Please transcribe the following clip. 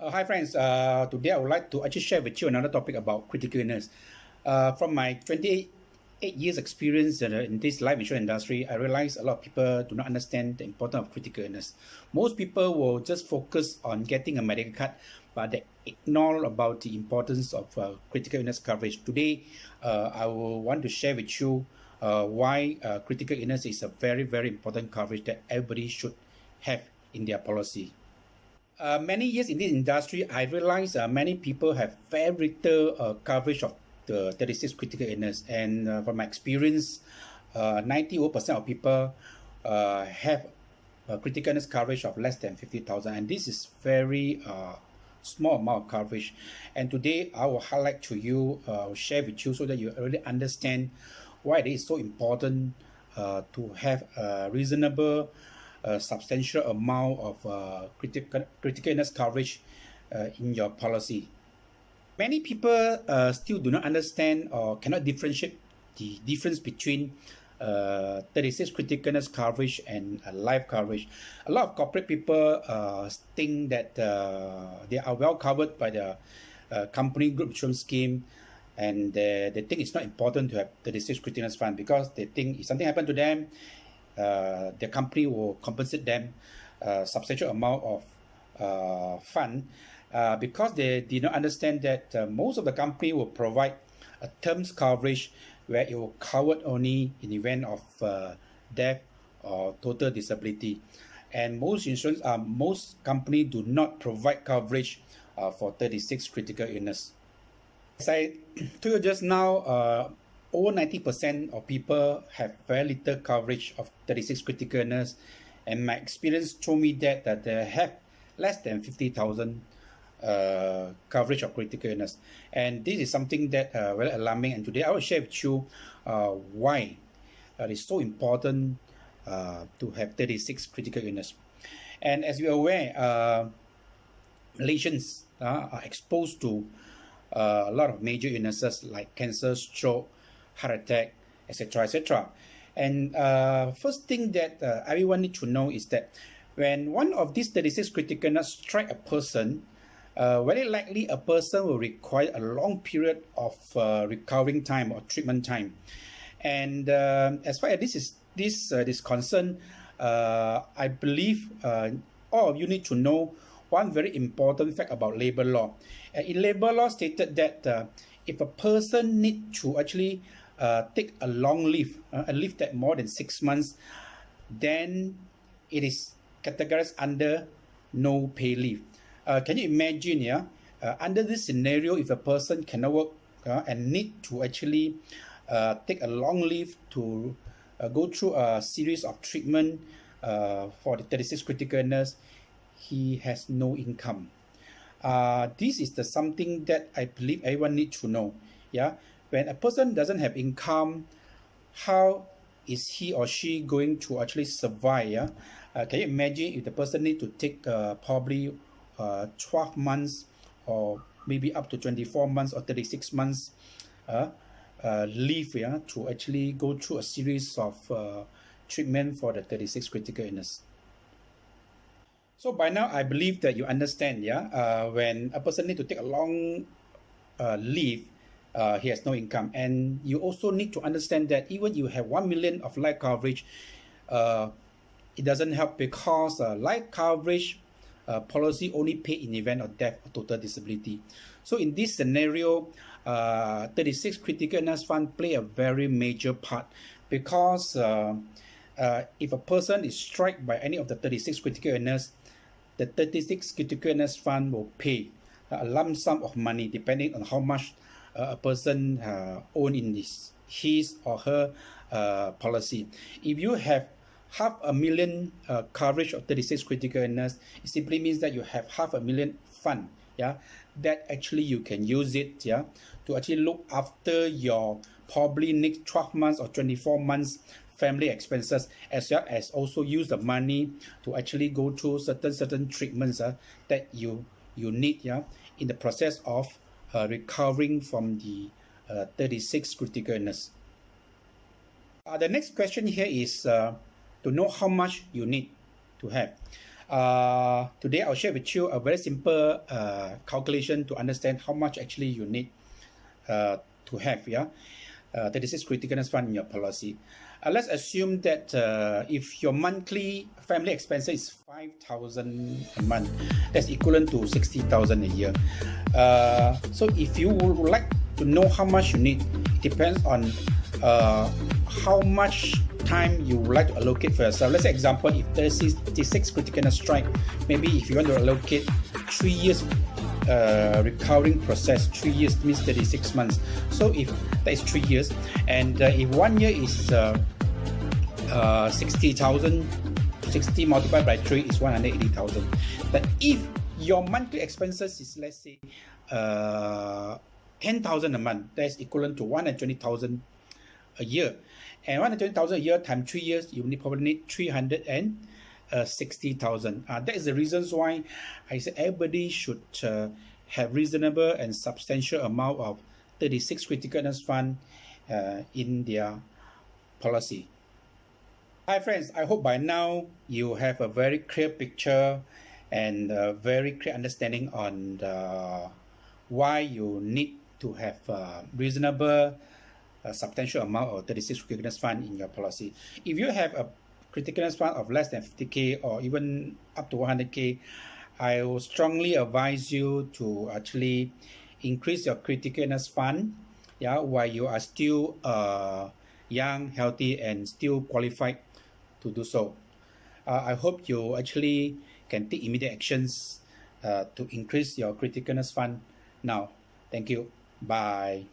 Hi friends, today I would like to actually share with you another topic about critical illness. From my 28 years experience in this life insurance industry, I realize a lot of people do not understand the importance of critical illness. Most people will just focus on getting a medical card, but they ignore about the importance of critical illness coverage. Today, I will want to share with you why critical illness is a very, very important coverage that everybody should have in their policy. Many years in this industry, I realize many people have very little coverage of the 36 critical illness. And from my experience, 90% of people have a critical illness coverage of less than 50,000. And this is very small amount of coverage. And today, I will highlight to you, share with you so that you really understand why it is so important to have a reasonable substantial amount of critical illness coverage in your policy. Many people still do not understand or cannot differentiate the difference between 36 critical illness coverage and life coverage. A lot of corporate people think that they are well covered by the company group insurance scheme, and they think it's not important to have 36 critical illness fund because they think if something happened to them, the company will compensate them a substantial amount of fund because they did not understand that most of the company will provide a terms coverage where it will cover only in the event of death or total disability. And most company do not provide coverage for 36 critical illness. As I told you just now, over 90% of people have very little coverage of 36 critical illness, and my experience told me that they have less than 50,000 coverage of critical illness. And this is something that very alarming, and today I will share with you why it is so important to have 36 critical illness. And as we are aware, Malaysians are exposed to a lot of major illnesses like cancer, stroke, heart attack, etc., etc. And first thing that everyone needs to know is that when one of these 36 critical illness strike a person, very likely a person will require a long period of recovering time or treatment time. And as far as this is concerned, I believe all of you need to know one very important fact about labor law. In labor law stated that if a person need to actually take a long leave, a leave that more than 6 months, then it is categorized under no pay leave. Can you imagine, under this scenario, if a person cannot work and need to actually take a long leave to go through a series of treatment for the 36 critical illness, he has no income. This is something that I believe everyone needs to know. When a person doesn't have income, how is he or she going to actually survive? Can you imagine if the person need to take probably 12 months or maybe up to 24 months or 36 months leave to actually go through a series of treatment for the 36 critical illness? So by now, I believe that you understand, when a person need to take a long leave, he has no income. And you also need to understand that even you have 1 million of life coverage, it doesn't help because life coverage policy only pay in event of death or total disability. So in this scenario, 36 critical illness fund play a very major part because if a person is struck by any of the 36 critical illness, the 36 critical illness fund will pay a lump sum of money depending on how much a person own in his or her policy. If you have 500,000 coverage of 36 critical illness, it simply means that you have 500,000 fund, that actually you can use it, to actually look after your probably next 12 months or 24 months family expenses, as well as also use the money to actually go through certain treatments that you need in the process of recovering from the 36 critical illness. The next question here is to know how much you need to have. Today I'll share with you a very simple calculation to understand how much actually you need to have, 36 criticalness fund in your policy. Let's assume that if your monthly family expenses is 5,000 a month, that's equivalent to 60,000 a year. So if you would like to know how much you need, it depends on how much time you would like to allocate for yourself. Let's say example, if 36 criticalness strike, maybe if you want to allocate 3 years recurring process, 3 years means 36 months. So if that is 3 years, and if 1 year is 60,000, 60 multiplied by 3 is 180,000. But if your monthly expenses is, let's say, 10,000 a month, that's equivalent to 120,000 a year. And 120,000 a year times 3 years, you probably need 360,000. That is the reasons why I say everybody should have reasonable and substantial amount of 36 criticalness fund in their policy. Hi friends, I hope by now you have a very clear picture and a very clear understanding on why you need to have reasonable substantial amount of 36 criticalness fund in your policy. If you have a criticalness fund of less than 50k or even up to 100k, I will strongly advise you to actually increase your criticalness fund, while you are still young, healthy, and still qualified to do so. I hope you actually can take immediate actions to increase your criticalness fund now. Thank you. Bye.